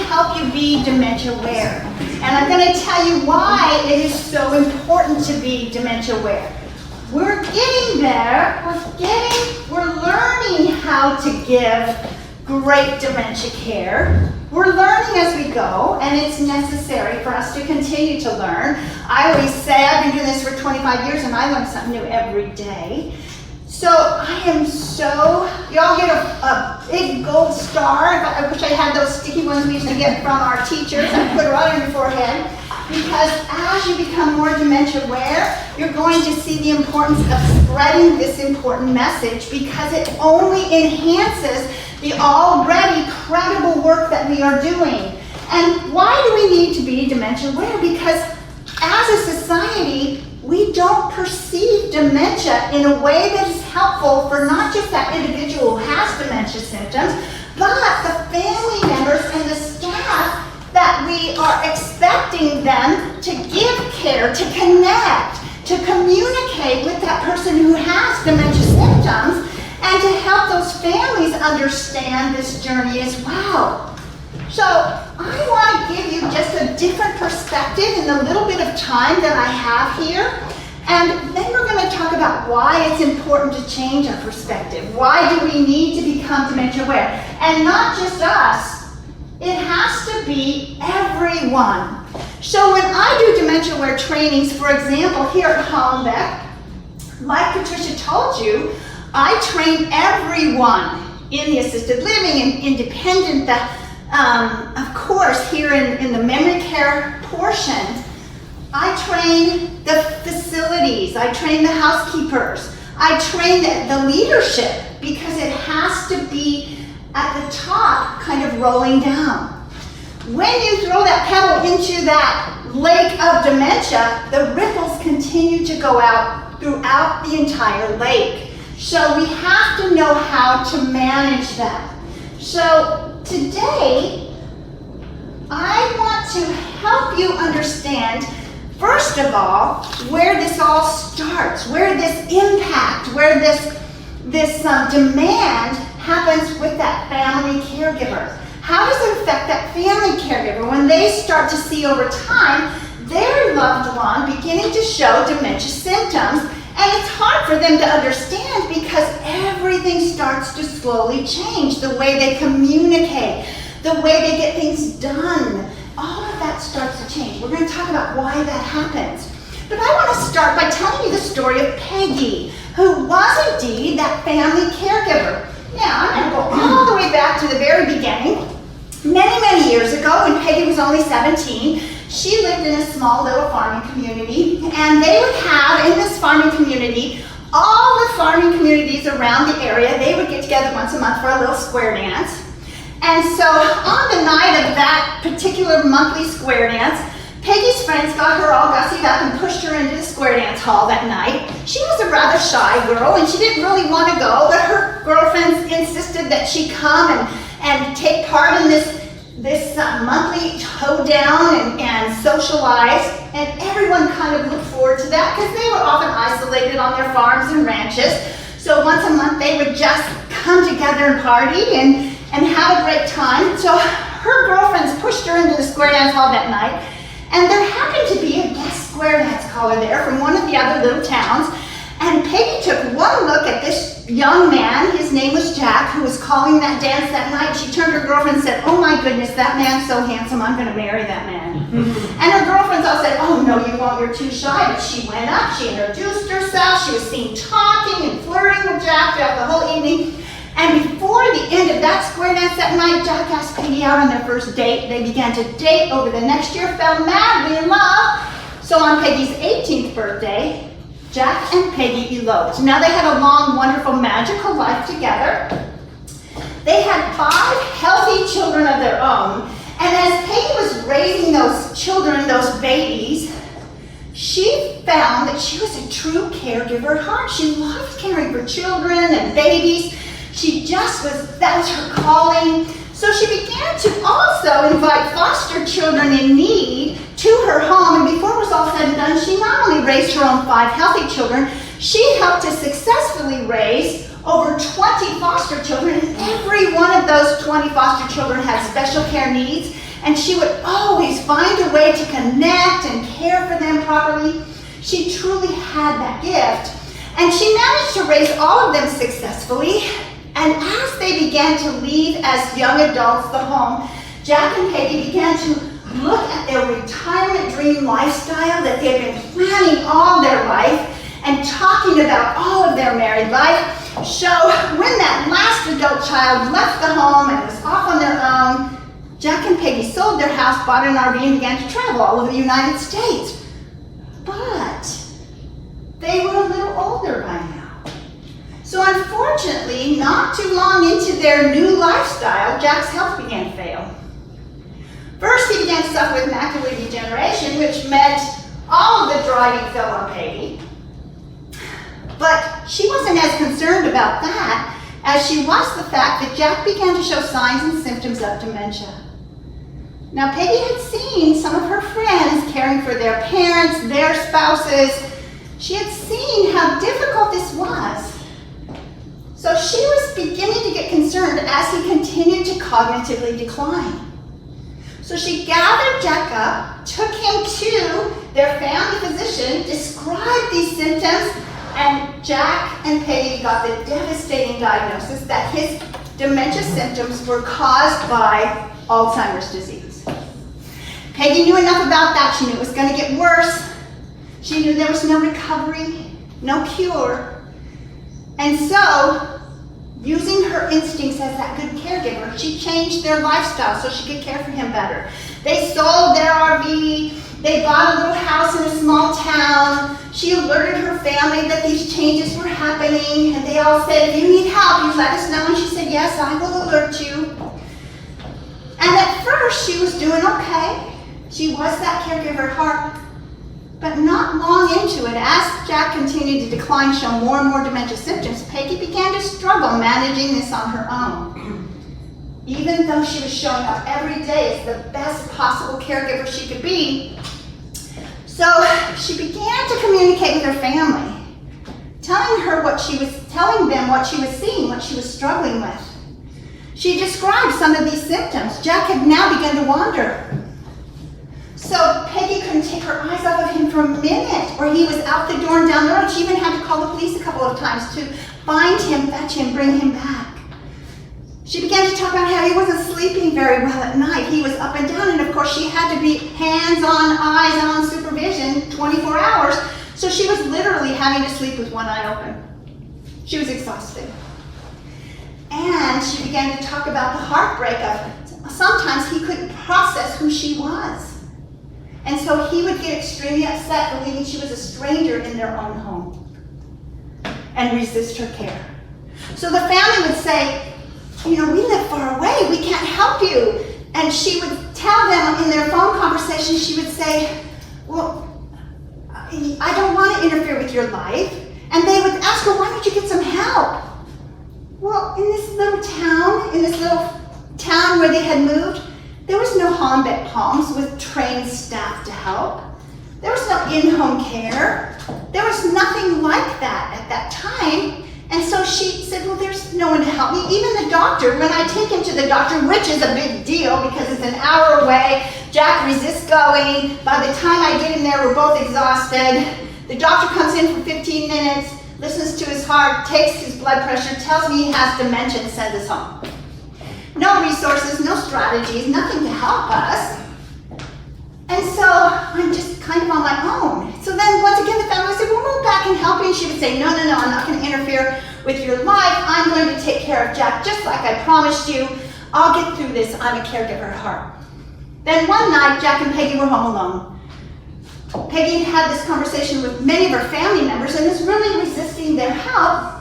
help you be dementia aware. And I'm going to tell you why it is so important to be dementia aware. We're getting there. We're learning how to give great dementia care. We're learning as we go, and it's necessary for us to continue to learn. I always say, I've been doing this for 25 years, and I learn something new every day. So I am you all get a big gold star. I wish I had those sticky ones we used to get from our teachers. I put it right on your forehead. Because as you become more dementia aware, you're going to see the importance of spreading this important message, because it only enhances the already credible work that we are doing. And why do we need to be dementia aware? Because as a society, we don't perceive dementia in a way that is helpful for not just that individual who has dementia symptoms, but the family members and the staff that we are expecting them to give care, to connect, to communicate with that person who has dementia symptoms, and to help those families understand this journey as well. So I want to give you just a different perspective in the little bit of time that I have here. And then we're going to talk about why it's important to change our perspective. Why do we need to become dementia aware? And not just us. It has to be everyone. So when I do dementia aware trainings, for example, here at Hollenbeck, like Patricia told you, I train everyone in the assisted living and independent, of course, here in the memory care portion. I train the facilities, I train the housekeepers, I train the leadership, because it has to be at the top, kind of rolling down. When you throw that pebble into that lake of dementia, the ripples continue to go out throughout the entire lake. So we have to know how to manage that. So today, I want to help you understand, first of all, where this all starts, where this impact, where this demand happens with that family caregiver. How does it affect that family caregiver when they start to see over time their loved one beginning to show dementia symptoms? And it's hard for them to understand, because everything starts to slowly change. The way they communicate, the way they get things done, all of that starts to change. We're going to talk about why that happens. But I want to start by telling you the story of Peggy, who was indeed that family caregiver. Now, I'm going to go all the way back to the very beginning. Many, many years ago, when Peggy was only 17, she lived in a small little farming community, and they would have, in this farming community, all the farming communities around the area, they would get together once a month for a little square dance. And so, on the night of that particular monthly square dance, Peggy's friends got her all gussied up and pushed her into the square dance hall that night. She was a rather shy girl, and she didn't really want to go, but her girlfriends insisted that she come and take part in this monthly hoedown and socialize, and everyone kind of looked forward to that, because they were often isolated on their farms and ranches. So once a month they would just come together and party and have a great time. So her girlfriends pushed her into the square dance hall that night, and there happened to be a guest square dance caller there from one of the other little towns. And Peggy took one look at this young man, his name was Jack, who was calling that dance that night. She turned to her girlfriend and said, "Oh my goodness, that man's so handsome, I'm going to marry that man." And her girlfriends all said, "Oh no, you won't, you're too shy." But she went up, she introduced herself, she was seen talking and flirting with Jack throughout the whole evening. And before the end of that square dance that night, Jack asked Peggy out on their first date. They began to date over the next year, fell madly in love. So on Peggy's 18th birthday, Jack and Peggy eloped. Now they had a long, wonderful, magical life together. They had 5 healthy children of their own. And as Peggy was raising those children, those babies, she found that she was a true caregiver at heart. She loved caring for children and babies. That was her calling. So she began to also invite foster children in need to her home, and before it was all said and done, she not only raised her own 5 healthy children, she helped to successfully raise over 20 foster children, and every one of those 20 foster children had special care needs, and she would always find a way to connect and care for them properly. She truly had that gift, and she managed to raise all of them successfully. And as they began to leave as young adults the home, Jack and Peggy began to look at their retirement dream lifestyle that they had been planning all their life and talking about all of their married life. So when that last adult child left the home and was off on their own, Jack and Peggy sold their house, bought an RV, and began to travel all over the United States. But they were a little older by now. So unfortunately, not too long into their new lifestyle, Jack's health began to fail. First, he began to suffer with macular degeneration, which meant all of the driving fell on Peggy. But she wasn't as concerned about that as she was the fact that Jack began to show signs and symptoms of dementia. Now, Peggy had seen some of her friends caring for their parents, their spouses. She had seen how difficult this was. So she was beginning to get concerned as he continued to cognitively decline. So she gathered Jack up, took him to their family physician, described these symptoms, and Jack and Peggy got the devastating diagnosis that his dementia symptoms were caused by Alzheimer's disease. Peggy knew enough about that. She knew it was going to get worse. She knew there was no recovery, no cure. And so, using her instincts as that good caregiver, she changed their lifestyle so she could care for him better. They sold their RV, they bought a little house in a small town. She alerted her family that these changes were happening, and they all said, if you need help, you let us know. And she said, yes, I will alert you. And at first, she was doing okay. She was that caregiver at heart. But not long into it, as Jack continued to decline, show more and more dementia symptoms, Peggy began to struggle managing this on her own. Even though she was showing up every day as the best possible caregiver she could be. So she began to communicate with her family, telling them what she was seeing, what she was struggling with. She described some of these symptoms. Jack had now begun to wander. So Peggy couldn't take her eyes off of him for a minute, or he was out the door and down the road. She even had to call the police a couple of times to find him, fetch him, bring him back. She began to talk about how he wasn't sleeping very well at night. He was up and down, and of course she had to be hands-on, eyes-on supervision 24 hours, so she was literally having to sleep with one eye open. She was exhausted. And she began to talk about the heartbreak of sometimes he couldn't process who she was. And so he would get extremely upset believing she was a stranger in their own home and resist her care. So the family would say, we live far away, we can't help you. And she would tell them in their phone conversation, she would say, well, I don't want to interfere with your life. And they would ask her, why don't you get some help? Well, in this little town where they had moved, there was no Hollenbeck Palms with trained staff to help. There was no in-home care. There was nothing like that at that time. And so she said, well, there's no one to help me. Even the doctor, when I take him to the doctor, which is a big deal because it's an hour away, Jack resists going. By the time I get him there, we're both exhausted. The doctor comes in for 15 minutes, listens to his heart, takes his blood pressure, tells me he has dementia, and sends us home. No resources, no strategies, nothing to help us. And so I'm just kind of on my own. So then once again, the family would say, we'll move back and help you. And she would say, no, I'm not going to interfere with your life. I'm going to take care of Jack just like I promised you. I'll get through this. I'm a caregiver at heart. Then one night, Jack and Peggy were home alone. Peggy had this conversation with many of her family members and was really resisting their help.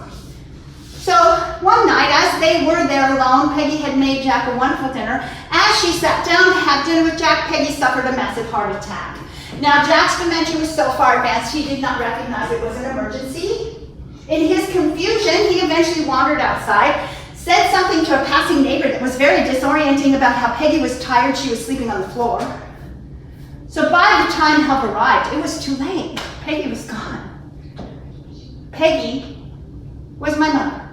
So one night, as they were there alone, Peggy had made Jack a wonderful dinner. As she sat down to have dinner with Jack, Peggy suffered a massive heart attack. Now, Jack's dementia was so far advanced, he did not recognize it was an emergency. In his confusion, he eventually wandered outside, said something to a passing neighbor that was very disorienting about how Peggy was tired, she was sleeping on the floor. So by the time help arrived, it was too late. Peggy was gone. Peggy was my mother.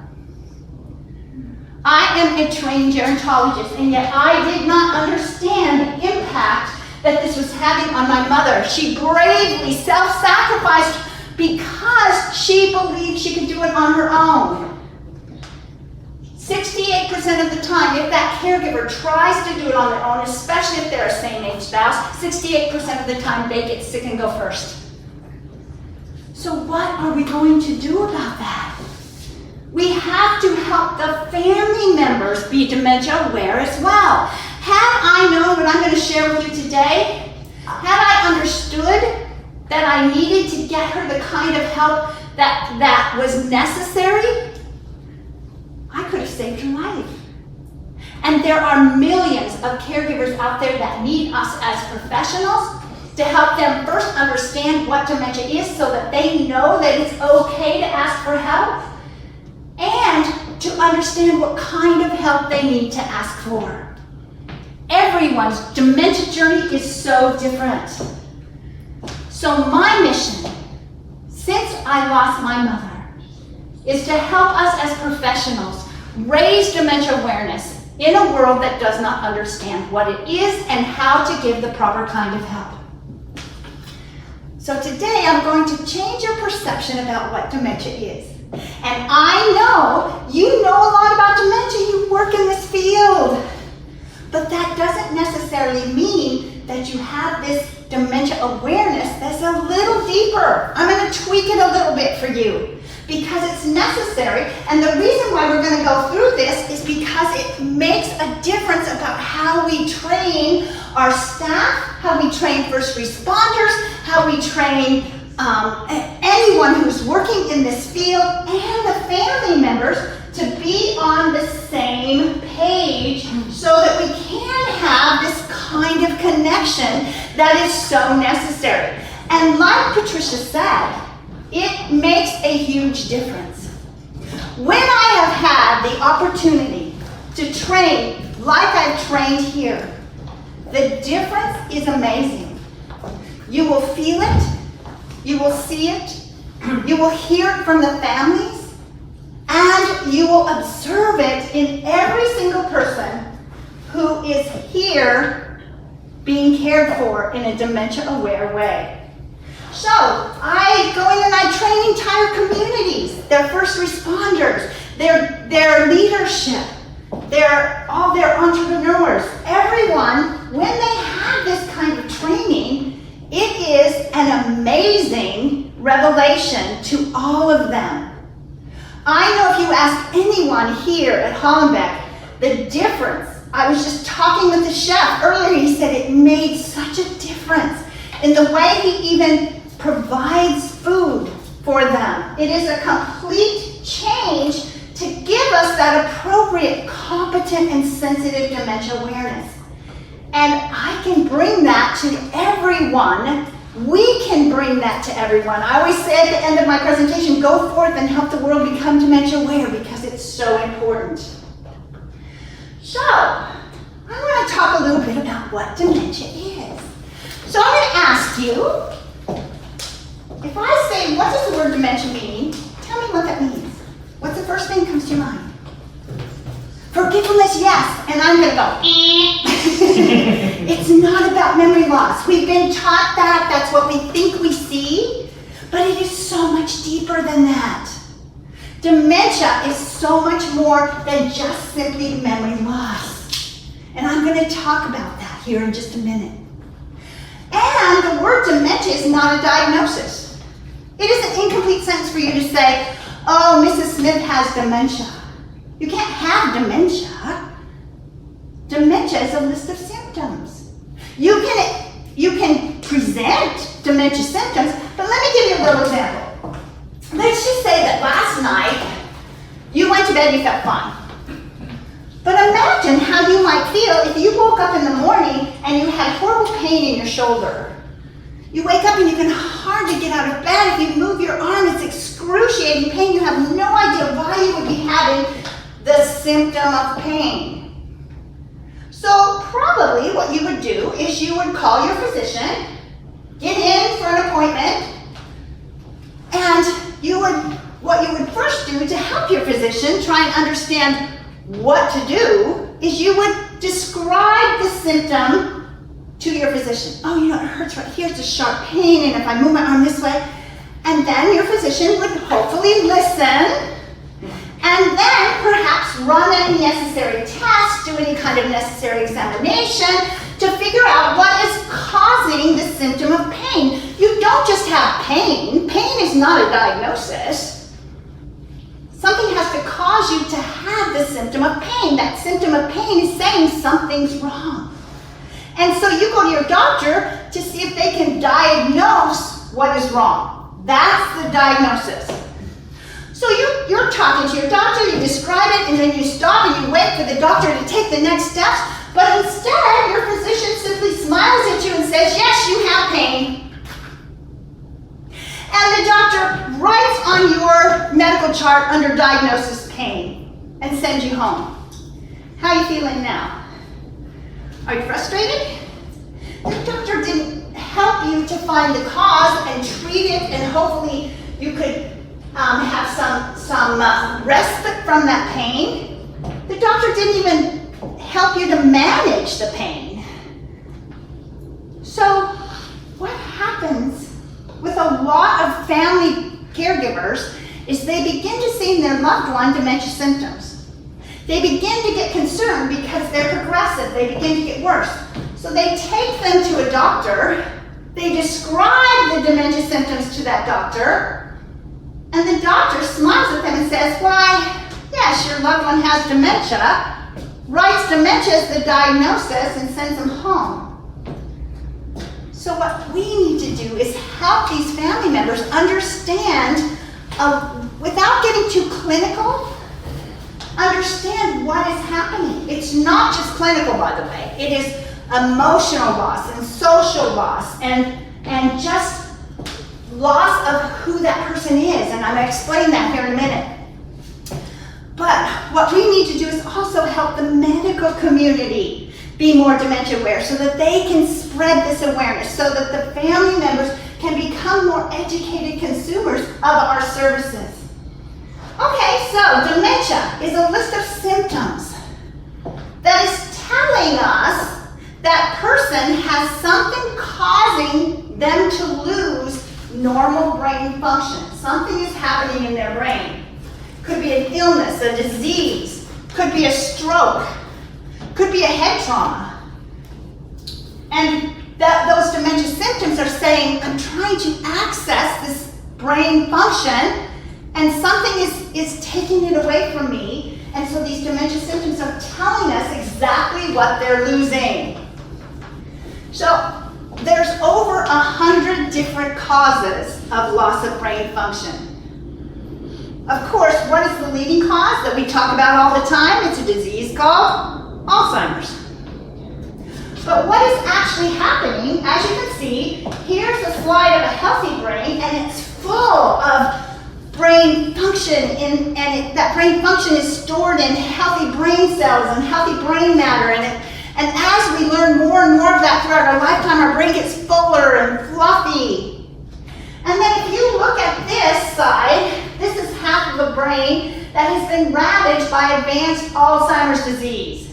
I am a trained gerontologist, and yet I did not understand the impact that this was having on my mother. She bravely self-sacrificed because she believed she could do it on her own. 68% of the time, if that caregiver tries to do it on their own, especially if they're a same-age spouse, 68% of the time they get sick and go first. So what are we going to do about that? We have to help the family members be dementia aware as well. Had I known what I'm going to share with you today, had I understood that I needed to get her the kind of help that was necessary, I could have saved her life. And there are millions of caregivers out there that need us as professionals to help them first understand what dementia is so that they know that it's okay to ask for help, and to understand what kind of help they need to ask for. Everyone's dementia journey is so different. So my mission, since I lost my mother, is to help us as professionals raise dementia awareness in a world that does not understand what it is and how to give the proper kind of help. So today I'm going to change your perception about what dementia is. And I know you know a lot about dementia, you work in this field. But that doesn't necessarily mean that you have this dementia awareness that's a little deeper. I'm going to tweak it a little bit for you because it's necessary. And the reason why we're going to go through this is because it makes a difference about how we train our staff, how we train first responders, how we train anyone who's working in this field, and the family members to be on the same page so that we can have this kind of connection that is so necessary. And like Patricia said, it makes a huge difference. When I have had the opportunity to train like I've trained here, the difference is amazing. You will feel it, you will see it, you will hear it from the families, and you will observe it in every single person who is here being cared for in a dementia-aware way. So, I go in and I train entire communities, their first responders, their leadership, all their entrepreneurs, everyone. When they have this kind of training, it is an amazing revelation to all of them. I know if you ask anyone here at Hollenbeck, the difference, I was just talking with the chef earlier, he said it made such a difference in the way he even provides food for them. It is a complete change to give us that appropriate, competent, and sensitive dementia awareness. And I can bring that to everyone. We can bring that to everyone. I always say at the end of my presentation, go forth and help the world become dementia aware because it's so important. So, I want to talk a little bit about what dementia is. So I'm going to ask you, if I say, what does the word dementia mean? Tell me what that means. What's the first thing that comes to your mind? Forgetfulness, yes. And I'm going to go, It's not about memory loss. We've been taught that. That's what we think we see. But it is so much deeper than that. Dementia is so much more than just simply memory loss. And I'm going to talk about that here in just a minute. And the word dementia is not a diagnosis. It is an incomplete sentence for you to say, oh, Mrs. Smith has dementia. You can't have dementia. Dementia is a list of symptoms. You can present dementia symptoms, but let me give you a little example. Let's just say that last night you went to bed and you felt fine. But imagine how you might feel if you woke up in the morning and you had horrible pain in your shoulder. You wake up and you can hardly get out of bed. If you move your arm, it's excruciating pain. You have no idea why you would be having the symptom of pain. So probably what you would do is you would call your physician, get in for an appointment, and what you would first do to help your physician try and understand what to do is you would describe the symptom to your physician. Oh, you know, it hurts right here, it's a sharp pain, and if I move my arm this way, and then your physician would hopefully listen, and then perhaps run any necessary tests, do any kind of necessary examination to figure out what is causing the symptom of pain. You don't just have pain. Pain is not a diagnosis. Something has to cause you to have the symptom of pain. That symptom of pain is saying something's wrong. And so you go to your doctor to see if they can diagnose what is wrong. That's the diagnosis. So you're talking to your doctor, you describe it, and then you stop and you wait for the doctor to take the next steps. But instead, your physician simply smiles at you and says, yes, you have pain. And the doctor writes on your medical chart under diagnosis pain and sends you home. How are you feeling now? Are you frustrated? The doctor didn't help you to find the cause and treat it, and hopefully you could have some respite from that pain. The doctor didn't even help you to manage the pain. So what happens with a lot of family caregivers is they begin to see in their loved one dementia symptoms. They begin to get concerned because they're progressive. They begin to get worse. So they take them to a doctor. They describe the dementia symptoms to that doctor. And the doctor smiles at them and says, why, yes, your loved one has dementia, writes dementia as the diagnosis, and sends them home. So what we need to do is help these family members understand, without getting too clinical, understand what is happening. It's not just clinical, by the way. It is emotional loss and social loss and just loss of who that person is, and I'm going to explain that here in a minute. But what we need to do is also help the medical community be more dementia aware so that they can spread this awareness, so that the family members can become more educated consumers of our services. Okay, so dementia is a list of symptoms that is telling us that person has something causing them to lose normal brain function. Something is happening in their brain. Could be an illness, a disease, could be a stroke, could be a head trauma. And those dementia symptoms are saying, I'm trying to access this brain function and something is taking it away from me. And so these dementia symptoms are telling us exactly what they're losing. So there's over 100 different causes of loss of brain function. Of course, what is the leading cause that we talk about all the time? It's a disease called Alzheimer's. But what is actually happening, as you can see, here's a slide of a healthy brain, and it's full of brain function, and that brain function is stored in healthy brain cells and healthy brain matter, and as we learn more and more of that throughout our lifetime, our brain gets fuller and fluffy. And then if you look at this side, this is half of a brain that has been ravaged by advanced Alzheimer's disease.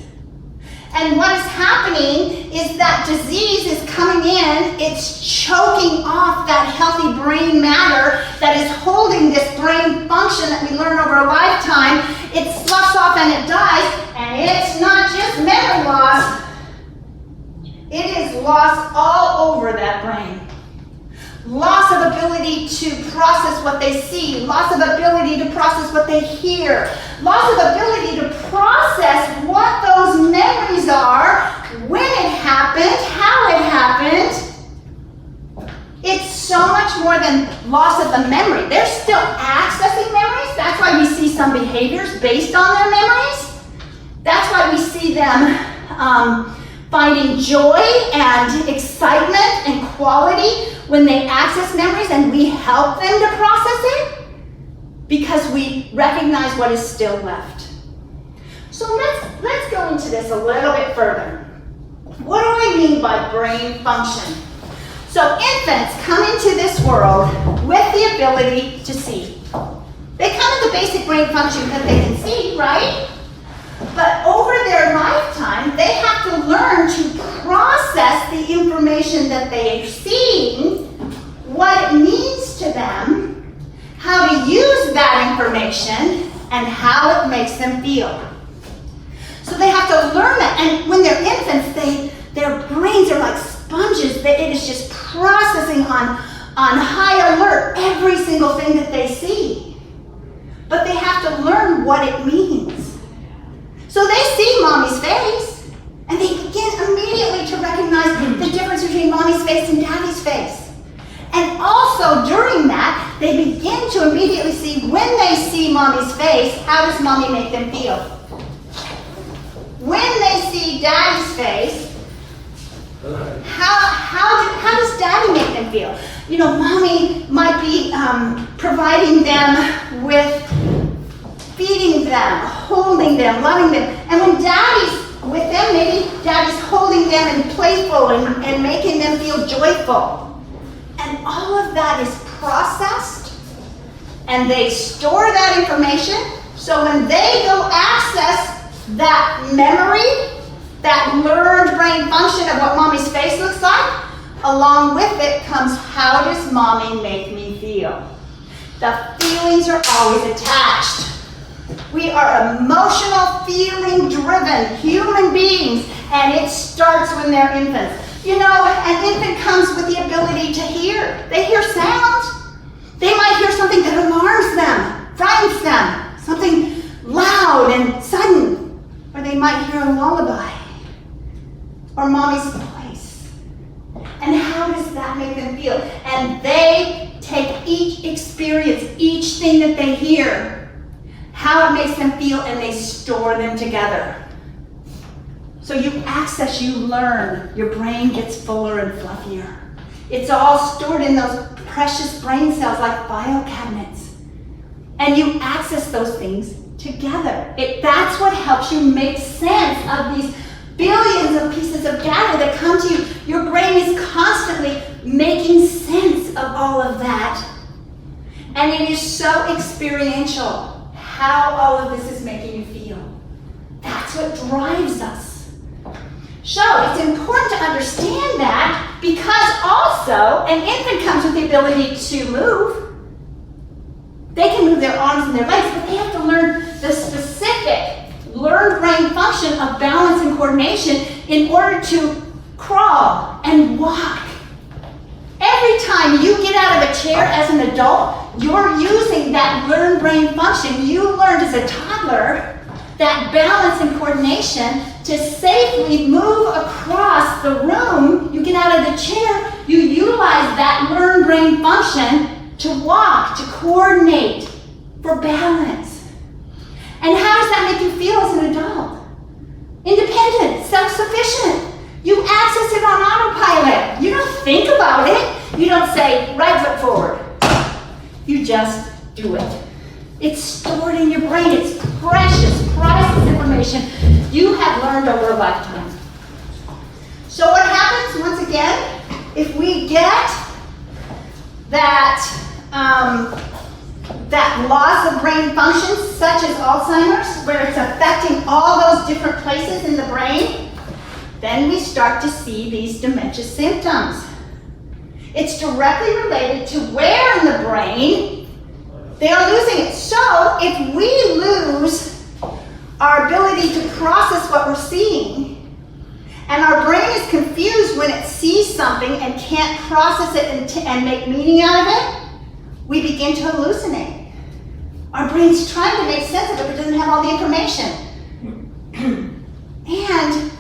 And what is happening is that disease is coming in, it's choking off that healthy brain matter that is holding this brain function that we learn over a lifetime. It sloughs off and it dies, and it's not just memory loss, it is loss all over that brain. Loss of ability to process what they see, loss of ability to process what they hear, loss of ability to process what those memories are, when it happened, how it happened. It's so much more than loss of the memory. They're still accessing memories. That's why we see some behaviors based on their memories. That's why we see them finding joy and excitement and quality when they access memories, and we help them to process it because we recognize what is still left. So let's go into this a little bit further. What do I mean by brain function? So infants come into this world with the ability to see. They come with the basic brain function that they can see, right? But over their lifetime, they have to learn to process the information that they are seeing, what it means to them, how to use that information, and how it makes them feel. So they have to learn that. And when they're infants, their brains are like sponges. It is just processing on high alert every single thing that they see. But they have to learn what it means. So they see mommy's face, and they begin immediately to recognize the difference between mommy's face and daddy's face. And also during that, they begin to immediately see when they see mommy's face, how does mommy make them feel? When they see daddy's face, how does daddy make them feel? You know, mommy might be providing them with feeding them, holding them, loving them. And when daddy's with them, maybe daddy's holding them and playful and making them feel joyful. And all of that is processed, and they store that information. So when they go access that memory, that learned brain function of what mommy's face looks like, along with it comes, how does mommy make me feel? The feelings are always attached. We are emotional, feeling-driven human beings, and it starts when they're infants. You know, an infant comes with the ability to hear. They hear sounds. They might hear something that alarms them, frightens them, something loud and sudden, or they might hear a lullaby or mommy's voice. And how does that make them feel? And they take each experience, each thing that they hear, how it makes them feel, and they store them together. So you access, you learn, your brain gets fuller and fluffier. It's all stored in those precious brain cells like file cabinets. And you access those things together. That's what helps you make sense of these billions of pieces of data that come to you. Your brain is constantly making sense of all of that. And it is so experiential how all of this is making you feel. That's what drives us. So it's important to understand that, because also an infant comes with the ability to move. They can move their arms and their legs, but they have to learn the specific learned brain function of balance and coordination in order to crawl and walk. Every time you get out of a chair as an adult, you're using that learned brain function you learned as a toddler, that balance and coordination, to safely move across the room. You get out of the chair, you utilize that learned brain function to walk, to coordinate, for balance. And how does that make you feel as an adult? Independent, self-sufficient. You access it on autopilot. You don't think about it. You don't say, right foot forward. You just do it. It's stored in your brain. It's precious, priceless information you have learned over a lifetime. So what happens, once again, if we get that loss of brain functions, such as Alzheimer's, where it's affecting all those different places in the brain, then we start to see these dementia symptoms. It's directly related to where in the brain they are losing it. So if we lose our ability to process what we're seeing, and our brain is confused when it sees something and can't process it and make meaning out of it, we begin to hallucinate. Our brain's trying to make sense of it, but doesn't have all the information. And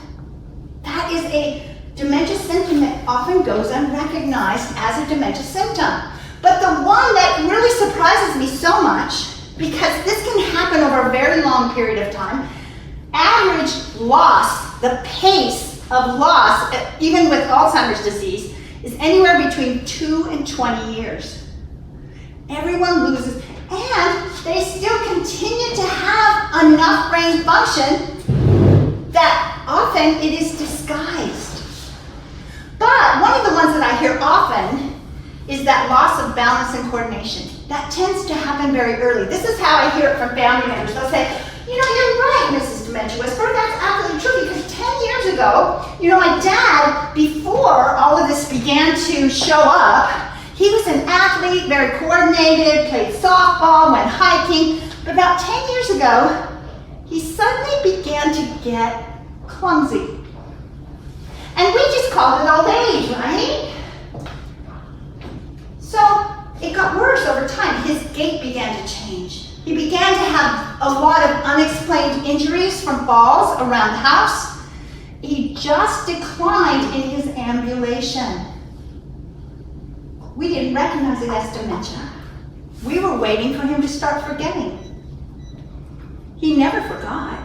that is a dementia symptom that often goes unrecognized as a dementia symptom. But the one that really surprises me so much, because this can happen over a very long period of time, average loss, the pace of loss, even with Alzheimer's disease, is anywhere between 2 and 20 years. Everyone loses, and they still continue to have enough brain function that often it is disguised. But one of the ones that I hear often is that loss of balance and coordination. That tends to happen very early. This is how I hear it from family members. They'll say, you know, you're right, Mrs. Dementia Whisperer. That's absolutely true because 10 years ago, you know, my dad, before all of this began to show up, he was an athlete, very coordinated, played softball, went hiking. But about 10 years ago, he suddenly began to get clumsy. And we just called it old age, right? So it got worse over time. His gait began to change. He began to have a lot of unexplained injuries from falls around the house. He just declined in his ambulation. We didn't recognize it as dementia. We were waiting for him to start forgetting. He never forgot.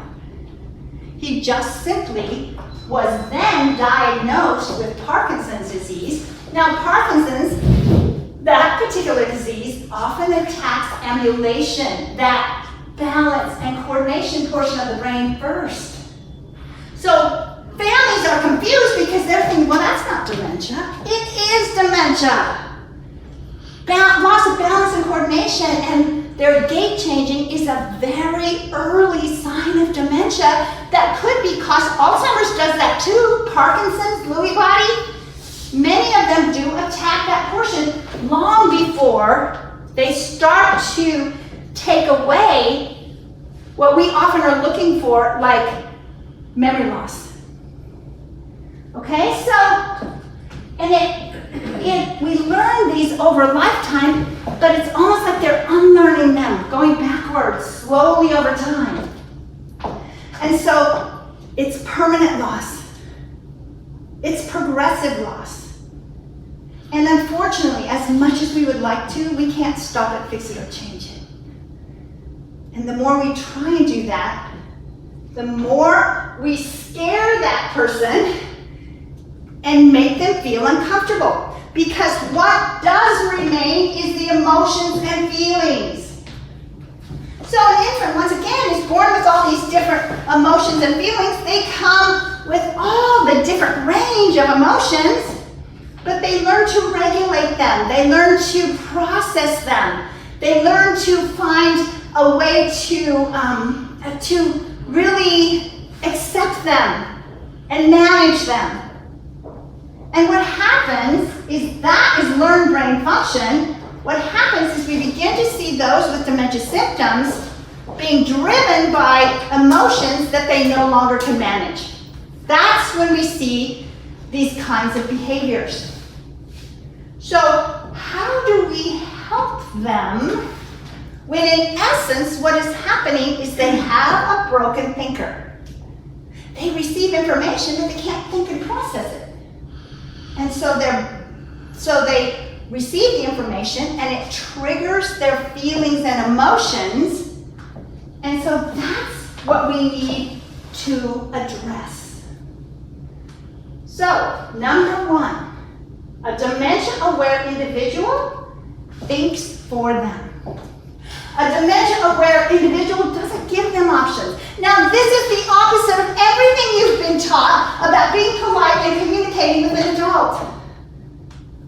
He just simply was then diagnosed with Parkinson's disease. Now, Parkinson's, that particular disease, often attacks ambulation, that balance and coordination portion of the brain first. So families are confused because they're thinking, well, that's not dementia. It is dementia. Loss of balance and coordination and their gait changing is a very early sign of dementia that could be caused. Alzheimer's does that too. Parkinson's, Lewy body. Many of them do attack that portion long before they start to take away what we often are looking for, like memory loss. Okay, so, we learn these over a lifetime, but it's almost like they're unlearning them, going backwards slowly over time. And so it's permanent loss. It's progressive loss. And unfortunately, as much as we would like to, we can't stop it, fix it, or change it. And the more we try and do that, the more we scare that person and make them feel uncomfortable. Because what does remain is the emotions and feelings. So an infant, once again, is born with all these different emotions and feelings. They come with all the different range of emotions, but they learn to regulate them. They learn to process them. They learn to find a way to really accept them and manage them. And what happens is that is learned brain function. What happens is we begin to see those with dementia symptoms being driven by emotions that they no longer can manage. That's when we see these kinds of behaviors. So how do we help them when in essence what is happening is they have a broken thinker? They receive information but they can't think and process it. And so they receive the information and it triggers their feelings and emotions. And so that's what we need to address. So, number one, a dementia-aware individual thinks for them. A dementia-aware individual doesn't give them options. Now, this is the opposite of everything you've been taught about being polite and communicating with an adult.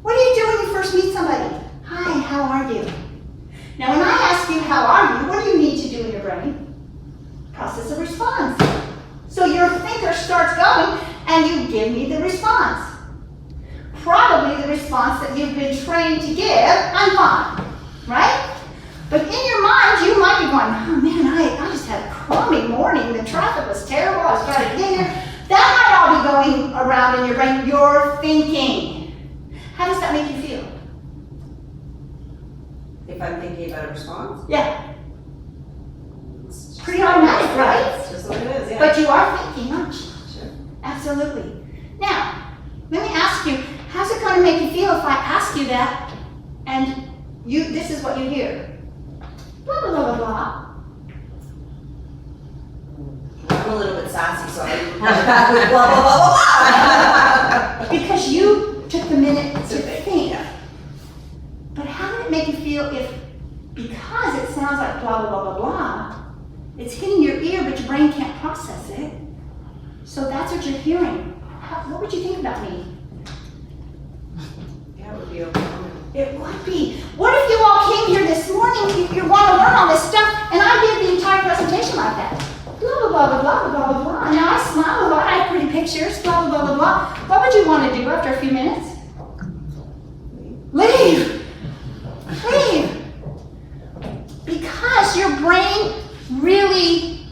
What do you do when you first meet somebody? Hi, how are you? Now, when I ask you, how are you, what do you need to do in your brain? Process a response. So your thinker starts going, and you give me the response. Probably the response that you've been trained to give, I'm fine, right? But in your mind, you might be going, oh man, I just had a crummy morning. The traffic was terrible. I was trying to get here. That might all be going around in your brain. You're thinking. How does that make you feel? If I'm thinking about a response? Yeah. It's pretty automatic, right? That's just what it is, yeah. But you are thinking, aren't you? Sure. Absolutely. Now, let me ask you, how's it going to make you feel if I ask you that and this is what you hear? Blah, blah, blah, blah. I'm a little bit sassy, so I blah, blah, blah, blah, blah. Because you took the minute to think. But how did it make you feel if, because it sounds like blah, blah, blah, blah, blah, it's hitting your ear, but your brain can't process it. So that's what you're hearing. What would you think about me? Yeah, it would be overwhelming. It would be. What if you all came here this morning, you want to learn all this stuff, and I did the entire presentation like that? blah, blah, blah, blah, blah, blah, blah. Now I smile a lot, I have pretty pictures, blah, blah, blah, blah. What would you want to do after a few minutes? Leave. Leave. Because your brain really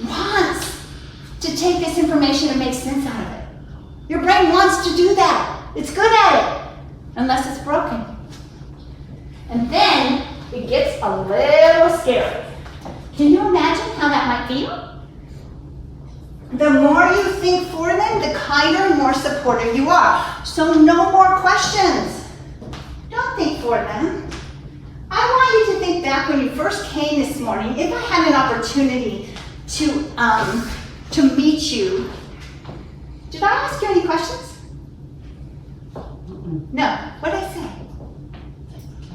wants to take this information and make sense out of it. Your brain wants to do that. It's good at it, unless it's broken. And then it gets a little scary. Can you imagine how that might feel? The more you think for them, the kinder and more supportive you are. So no more questions. Don't think for them. I want you to think back when you first came this morning. If I had an opportunity to meet you, did I ask you any questions? No. What did I say?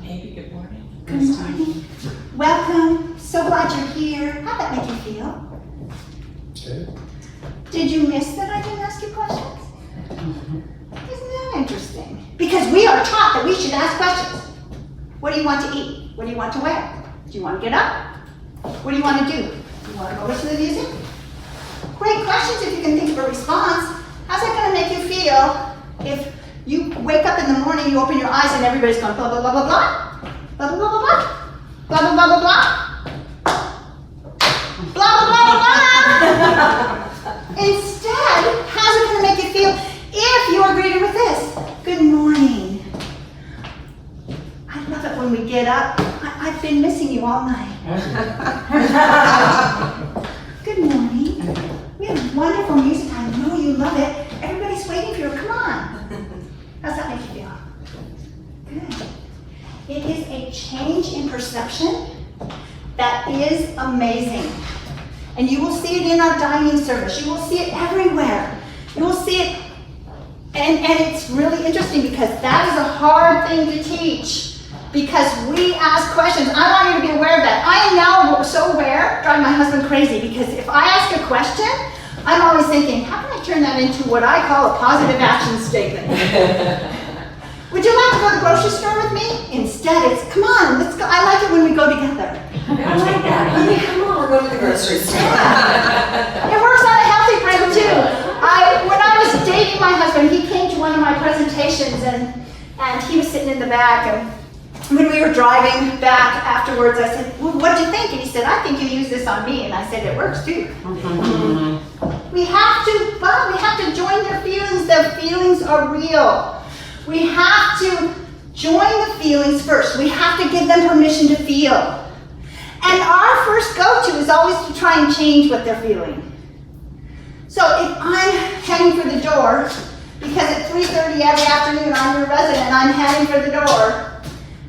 Maybe good morning. Good morning. Welcome. So glad you're here. How'd that make you feel? Okay. Did you miss that I didn't ask you questions? Isn't that interesting? Because we are taught that we should ask questions. What do you want to eat? What do you want to wear? Do you want to get up? What do you want to do? Do you want to go listen to the music? Great questions if you can think of a response. How's that going to make you feel if you wake up in the morning, you open your eyes, and everybody's going blah, blah, blah, blah, blah, blah, blah, blah, blah, blah, blah, blah, blah, blah, blah, blah, blah. Instead, how's it going to make you feel if you are greeted with this? Good morning. I love it when we get up. I've been missing you all night. Good morning. We have wonderful music. I know you love it. Everybody's waiting for you. Come on. How's that make you feel? Good. It is a change in perception that is amazing. And you will see it in our dining service. You will see it everywhere. You will see it, and it's really interesting because that is a hard thing to teach because we ask questions. I want you to be aware of that. I am now so aware, driving my husband crazy, because if I ask a question, I'm always thinking, how can I turn that into what I call a positive action statement? Would you like to go to the grocery store with me? Instead, it's, come on, let's go. I like it when we go together. I like that. Honey, come on, we're going to the grocery store. It works on a healthy brain too. When I was dating my husband, he came to one of my presentations and he was sitting in the back, and when we were driving back afterwards, I said, well, what do you think? And he said, I think you use this on me. And I said, it works too. We have to join their feelings. Their feelings are real. We have to join the feelings first. We have to give them permission to feel. And our first go-to is always to try and change what they're feeling. So if I'm heading for the door, because at 3:30 every afternoon I'm your resident, I'm heading for the door,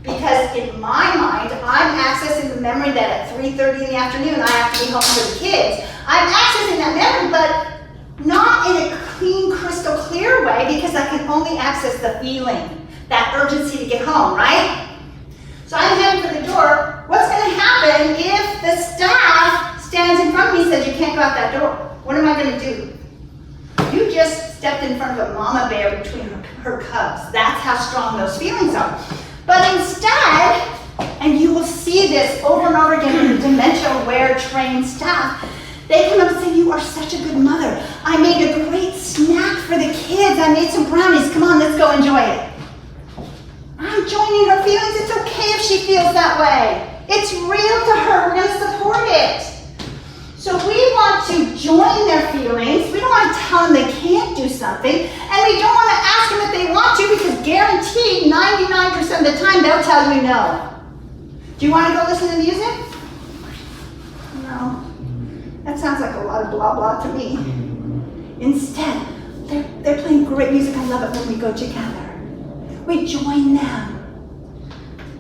because in my mind, I'm accessing the memory that at 3:30 in the afternoon I have to be home for the kids. I'm accessing that memory, but not in a clean, crystal clear way, because I can only access the feeling, that urgency to get home, right? So I'm heading for the door. What's going to happen if the staff stands in front of me and says, you can't go out that door? What am I going to do? You just stepped in front of a mama bear between her cubs. That's how strong those feelings are. But instead, and you will see this over and over again in the Dementia Aware trained staff, they come up and say, you are such a good mother. I made a great snack for the kids. I made some brownies. Come on, let's go enjoy it. I'm joining her feelings. It's okay if she feels that way. It's real to her. We're going to support it. So we want to join their feelings. We don't want to tell them they can't do something. And we don't want to ask them if they want to, because guaranteed 99% of the time they'll tell you no. Do you want to go listen to music? No. That sounds like a lot of blah blah to me. Instead, they're playing great music. I love it when we go together. We join them.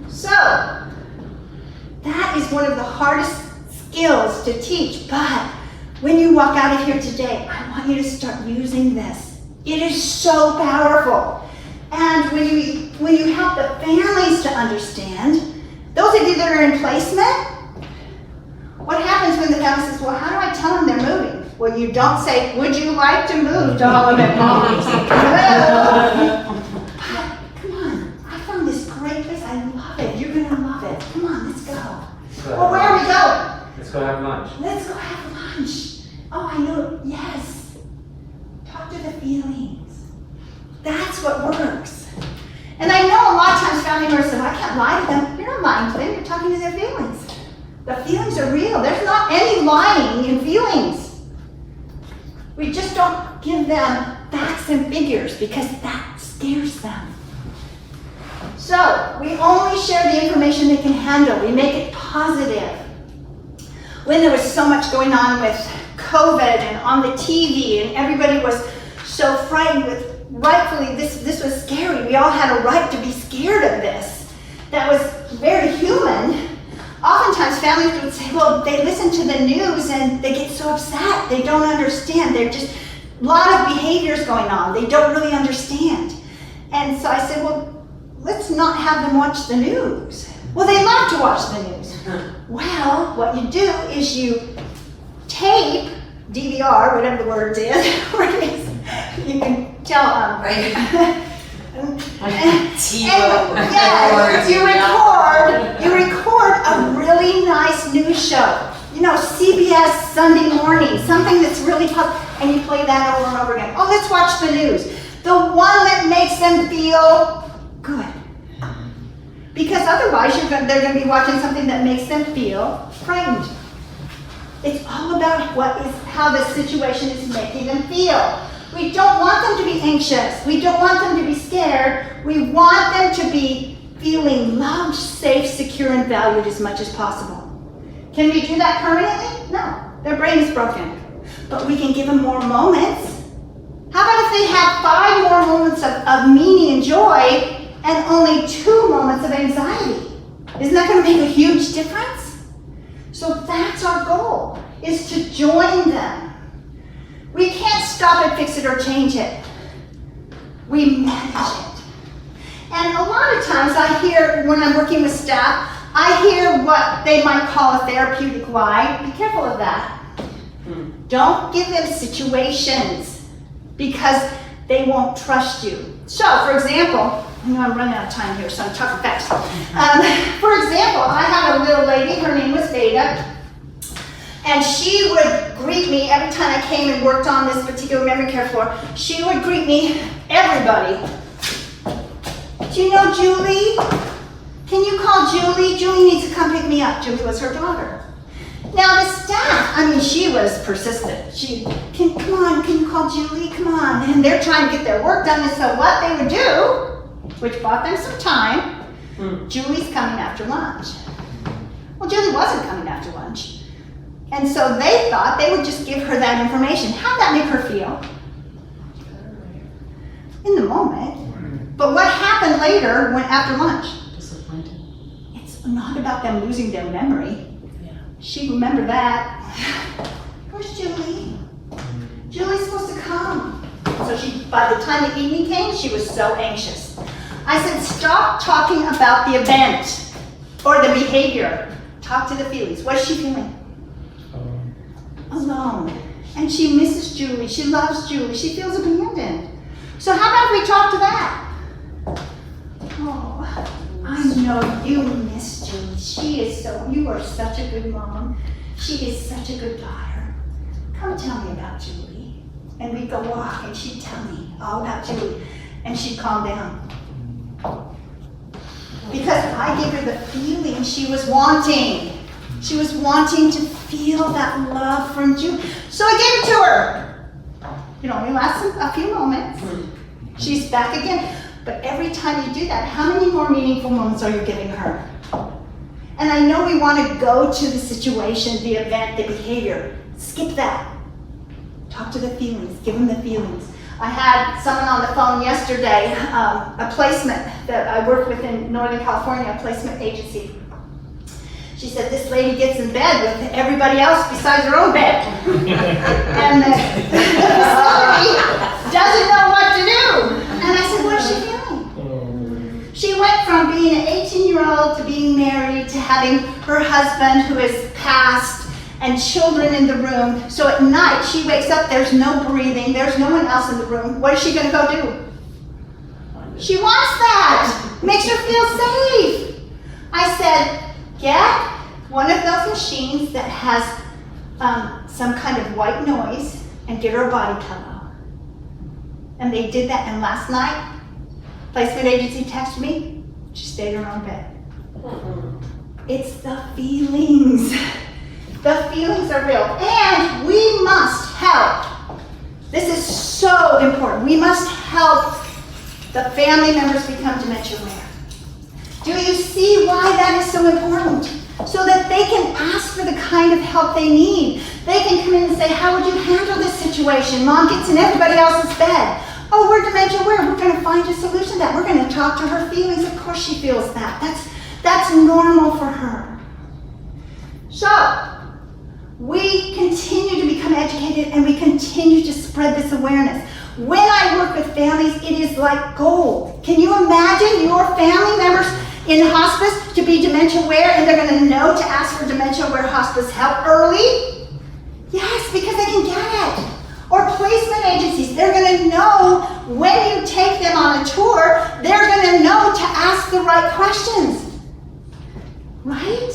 So, that is one of the hardest skills to teach, but when you walk out of here today, I want you to start using this. It is so powerful. And when you help the families to understand, those of you that are in placement, what happens when the family says, well, how do I tell them they're moving? Well, you don't say, would you like to move to Hollenbeck Palms? No. But, come on, I found this great place. I love it. You're going to love it. Come on, let's go. Well, where are we going? Let's go have lunch. Let's go have lunch. that's what works. And I know a lot of times family members say, I can't lie to them. You're not lying to them, you're talking to their feelings. The feelings are real. There's not any lying in feelings. We just don't give them facts and figures because that scares them. So we only share the information they can handle. We make it positive. When there was so much going on with COVID and on the TV and everybody was so frightened with, rightfully, this was scary. We all had a right to be scared of this. That was very human. Oftentimes families would say, well, they listen to the news and they get so upset. They don't understand. They're just, a lot of behaviors going on. They don't really understand. And so I said, well, let's not have them watch the news. Well, they love to watch the news. Well, what you do is you tape, DVR, whatever the word is, you can tell, Right. you record a really nice news show. You know, CBS Sunday morning, something that's really positive, and you play that over and over again. Oh, let's watch the news. The one that makes them feel good. Because otherwise they're going to be watching something that makes them feel frightened. It's all about how the situation is making them feel. We don't want them to be anxious. We don't want them to be scared. We want them to be feeling loved, safe, secure, and valued as much as possible. Can we do that permanently? No. Their brain is broken. But we can give them more moments. How about if they have 5 more moments of meaning and joy and only 2 moments of anxiety? Isn't that going to make a huge difference? So that's our goal, is to join them. We can't stop it, fix it, or change it. We manage it. And a lot of times I hear, when I'm working with staff, I hear what they might call a therapeutic lie. Be careful of that. Don't give them situations because they won't trust you. So, for example, I know I'm running out of time here, so I'm talking fast. For example, I had a little lady, her name was Veda, and she would greet me every time I came and worked on this particular memory care floor. She would greet me, everybody. Do you know Julie? Can you call Julie? Julie needs to come pick me up. Julie was her daughter. Now the staff, she was persistent. Come on, can you call Julie? Come on. And they're trying to get their work done, and so what they would do, which bought them some time, Julie's coming after lunch. Well, Julie wasn't coming after lunch. And so they thought they would just give her that information. How'd that make her feel? In the moment. But what happened later after lunch? Disappointed. It's not about them losing their memory. She remembered that. Where's Julie? Julie's supposed to come. So by the time the evening came, she was so anxious. I said, stop talking about the event or the behavior. Talk to the feelings. What is she feeling? Alone. And she misses Julie. She loves Julie. She feels abandoned. So how about if we talk to that? Oh, I know you miss Julie. You are such a good mom. She is such a good daughter. Come tell me about Julie. And we'd go walk and she'd tell me all about Julie. And she'd calm down. Because I gave her the feeling she was wanting. She was wanting to feel that love from Julie. So I gave it to her. It only lasts a few moments. She's back again. But every time you do that, how many more meaningful moments are you giving her? And I know we want to go to the situation, the event, the behavior. Skip that. Talk to the feelings. Give them the feelings. I had someone on the phone yesterday, a placement that I work with in Northern California, a placement agency. She said, this lady gets in bed with everybody else besides her own bed. And the facility doesn't know what to do. And I said, what is she feeling? She went from being an 18-year-old to being married to having her husband who has passed and children in the room. So at night, she wakes up, there's no breathing, there's no one else in the room. What is she going to go do? She wants that. Makes her feel safe. I said, get one of those machines that has some kind of white noise and get her a body pillow. And they did that, and last night, Placement agency texted me, she stayed in her own bed. It's the feelings. The feelings are real. And we must help. This is so important. We must help the family members become dementia aware. Do you see why that is so important? So that they can ask for the kind of help they need. They can come in and say, how would you handle this situation? Mom gets in everybody else's bed. Oh, we're dementia aware. We're going to find a solution to that. We're going to talk to her feelings. Of course she feels that. That's normal for her. So, we continue to become educated and we continue to spread this awareness. When I work with families, it is like gold. Can you imagine your family members in hospice to be dementia aware and they're going to know to ask for dementia aware hospice help early? Yes, because they can get it. Or placement agencies, they're going to know when you take them on a tour, they're going to know to ask the right questions. Right?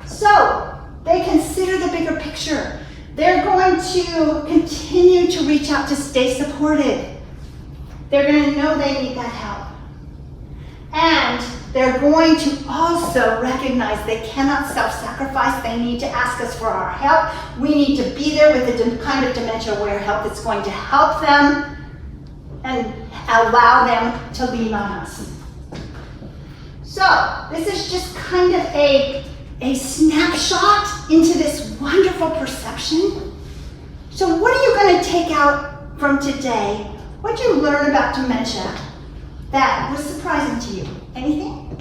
So, they consider the bigger picture. They're going to continue to reach out to stay supported. They're going to know they need that help. And they're going to also recognize they cannot self-sacrifice. They need to ask us for our help. We need to be there with the kind of dementia-aware help that's going to help them and allow them to lean on us. So, this is just kind of a snapshot into this wonderful perception. So what are you going to take out from today? What did you learn about dementia that was surprising to you? Anything?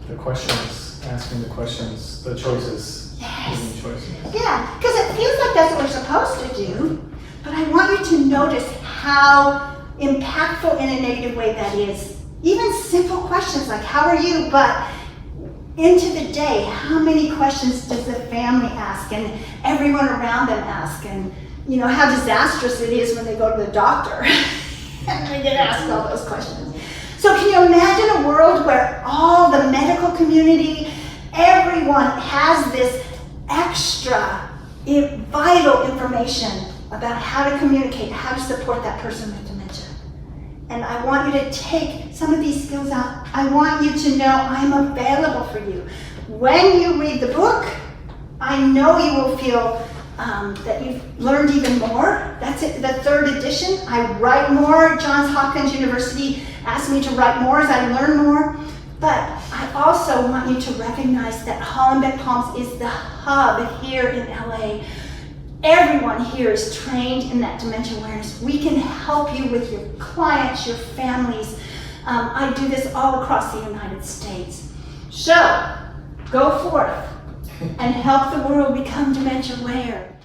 The questions, asking the questions, the choices. Yes. Giving choices. Yeah, because it feels like that's what we're supposed to do, but I want you to notice how impactful in a negative way that is. Even simple questions like, how are you? But into the day, how many questions does the family ask and everyone around them ask? And you know, how disastrous it is when they go to the doctor and they get asked all those questions. So can you imagine a world where all the medical community, everyone has this extra vital information about how to communicate, how to support that person with dementia? And I want you to take some of these skills out. I want you to know I'm available for you. When you read the book, I know you will feel that you've learned even more. That's it, the 3rd edition. I write more. Johns Hopkins University asked me to write more as I learn more. But I also want you to recognize that Hollenbeck Palms is the hub here in LA. Everyone here is trained in that dementia awareness. We can help you with your clients, your families. I do this all across the United States. So, go forth and help the world become dementia aware.